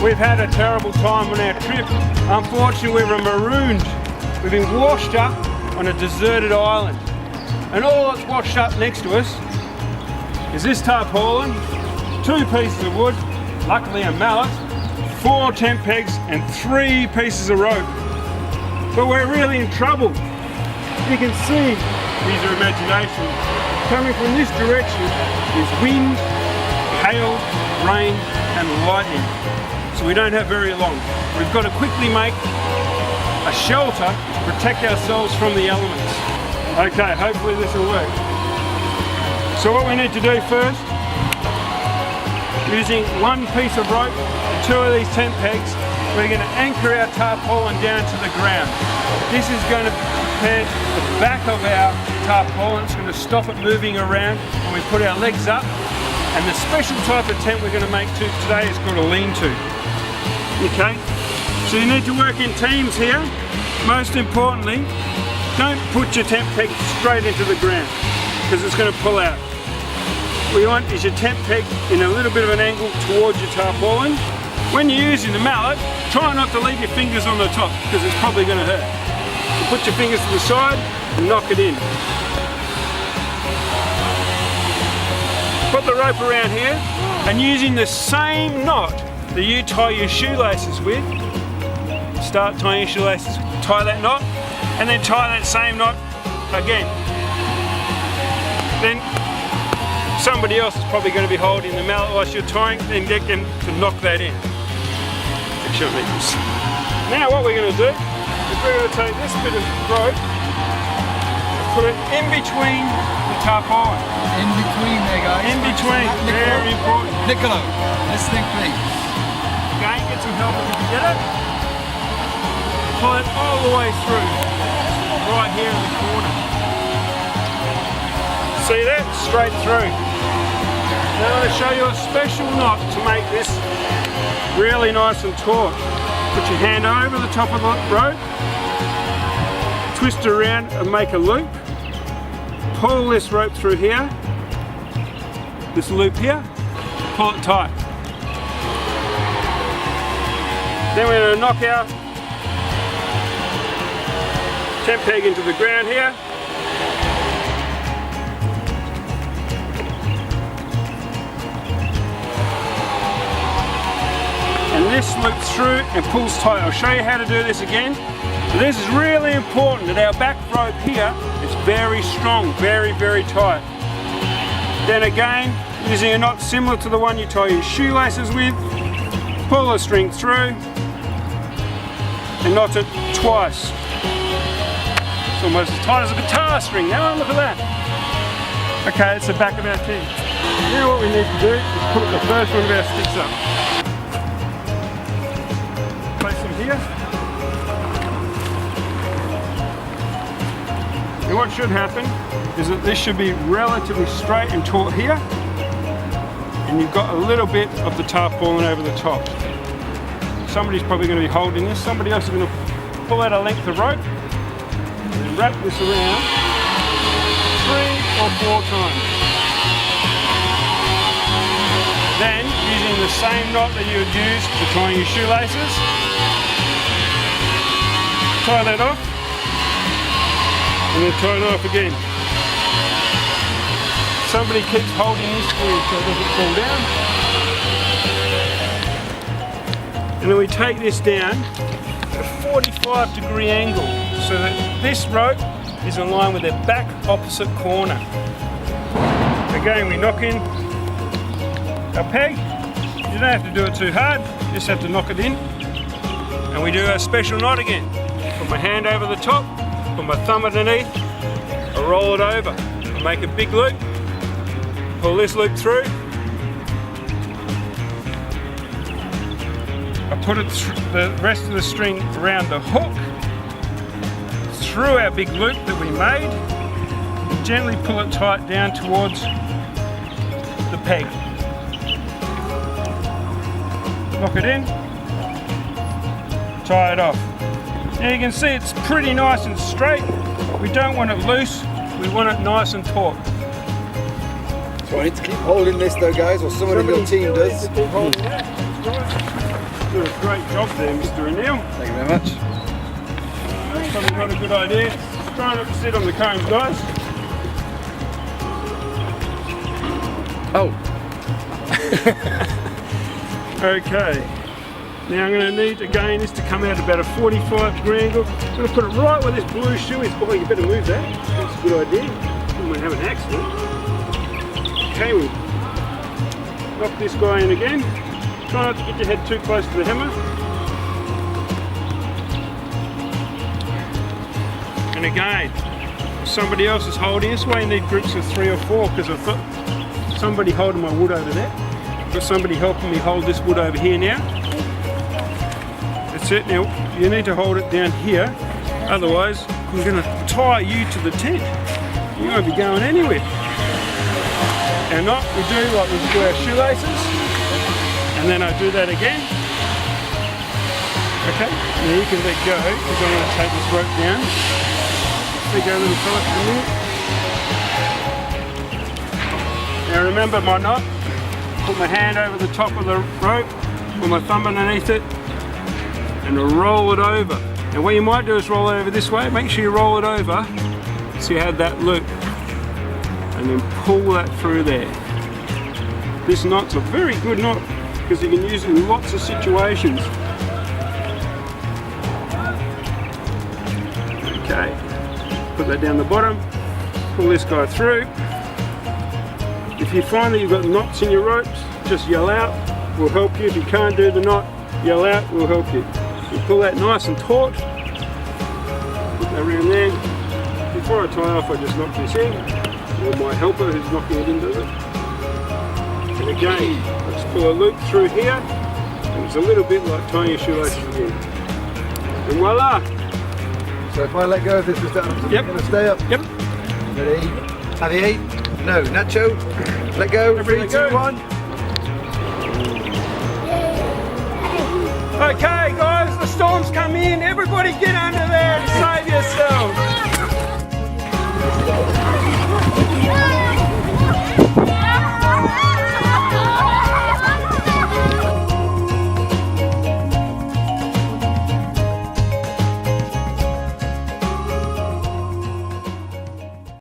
We've had a terrible time on our trip. Unfortunately, we were marooned. We've been washed up on a deserted island. And all that's washed up next to us is this tarpaulin, 2 pieces of wood, luckily a mallet, 4 tent pegs and 3 pieces of rope. But we're really in trouble. You can see, use your imagination, coming from this direction is wind, hail, rain and lightning. So we don't have very long. We've got to quickly make a shelter to protect ourselves from the elements. Okay, hopefully this will work. So what we need to do first, using 1 piece of rope and 2 of these tent pegs, we're going to anchor our tarpaulin down to the ground. This is going to prepare the back of our tarpaulin. It's going to stop it moving around when we put our legs up. And the special type of tent we're going to make today is called a lean-to. Okay, so you need to work in teams here. Most importantly, don't put your tent peg straight into the ground because it's going to pull out. What you want is your tent peg in a little bit of an angle towards your tarpaulin. When you're using the mallet, try not to leave your fingers on the top because it's probably going to hurt. So put your fingers to the side and knock it in. Put the rope around here and using the same knot that you tie your shoelaces with, start tying your shoelaces, tie that knot, and then tie that same knot again. Then somebody else is probably going to be holding the mallet whilst you're tying, then get them to knock that in. Now what we're going to do is we're going to take this bit of rope and put it in between the tarpaulin. In between there, guys. In between, very important. Niccolo, listening please. Again, get some help if you can get it. Pull it all the way through, right here in the corner. See that? Straight through. Now I'm going to show you a special knot to make this really nice and taut. Put your hand over the top of the rope, twist it around and make a loop. Pull this rope through here, this loop here, pull it tight. Then we're going to knock our tent peg into the ground here. And this loops through and pulls tight. I'll show you how to do this again. So this is really important that our back rope here is very strong, very, very tight. Then again, using a knot similar to the one you tie your shoelaces with, pull the string through and knot it twice. It's almost as tight as a guitar string. Now look at that. Okay, it's the back of our tent. Now what we need to do is put the first one of our sticks up. Place them here. And what should happen is that this should be relatively straight and taut here. And you've got a little bit of the tarpaulin over the top. Somebody's probably going to be holding this. Somebody else is going to pull out a length of rope and wrap this around 3 or 4 times. Then, using the same knot that you would use for tying your shoelaces, tie that off and then tie it off again. Somebody keeps holding this for you so it doesn't fall down. And then we take this down at a 45-degree angle so that this rope is in line with the back opposite corner. Again, we knock in our peg. You don't have to do it too hard, you just have to knock it in. And we do our special knot again. Put my hand over the top, put my thumb underneath, I roll it over, I make a big loop, pull this loop through, I put it the rest of the string around the hook, through our big loop that we made, and gently pull it tight down towards the peg. Lock it in, tie it off. Now you can see it's pretty nice and straight. We don't want it loose, we want it nice and taut. So I need to keep holding this though, guys, or someone in your team does. Keep holding that. That's right. Did a great job there, Mr O'Neill. Thank you very much. That's probably not a good idea. Try not to sit on the cones, guys. Oh. Okay. Now I'm going to need, again, this to come out about a 45 degree angle. I'm going to put it right where this blue shoe is. Oh, you better move that. That's a good idea. You might have an accident. Okay, we'll knock this guy in again. Try not to get your head too close to the hammer. And again, if somebody else is holding, this way you need groups of 3 or 4, because I've got somebody holding my wood over there. I've got somebody helping me hold this wood over here now. That's it. Now you need to hold it down here, otherwise I'm going to tie you to the tent. You won't be going anywhere. And not, we do like we do our shoelaces, and then I do that again. Okay, now you can let go, because I'm going to take this rope down. Let go, little fella, for a minute. Now remember my knot. Put my hand over the top of the rope, put my thumb underneath it, and roll it over. And what you might do is roll it over this way. Make sure you roll it over so you have that loop, and then pull that through there. This knot's a very good knot because you can use it in lots of situations. Okay, put that down the bottom, pull this guy through. If you find that you've got knots in your ropes, just yell out, we'll help you. If you can't do the knot, yell out, we'll help you. You pull that nice and taut, put that around there. Before I tie off, I just knock this in, or my helper who's knocking it in does it. And again, let's pull a loop through here, and it's a little bit like tying your shoelaces again. And voila! So if I let go of this, Mr Adamson, Yep. going to stay up? Yep. Ready? Javier? No, Nacho? Let go. Everybody 3, 2, go. 1. Okay guys, the storm's come in. Everybody get under there and save yourselves.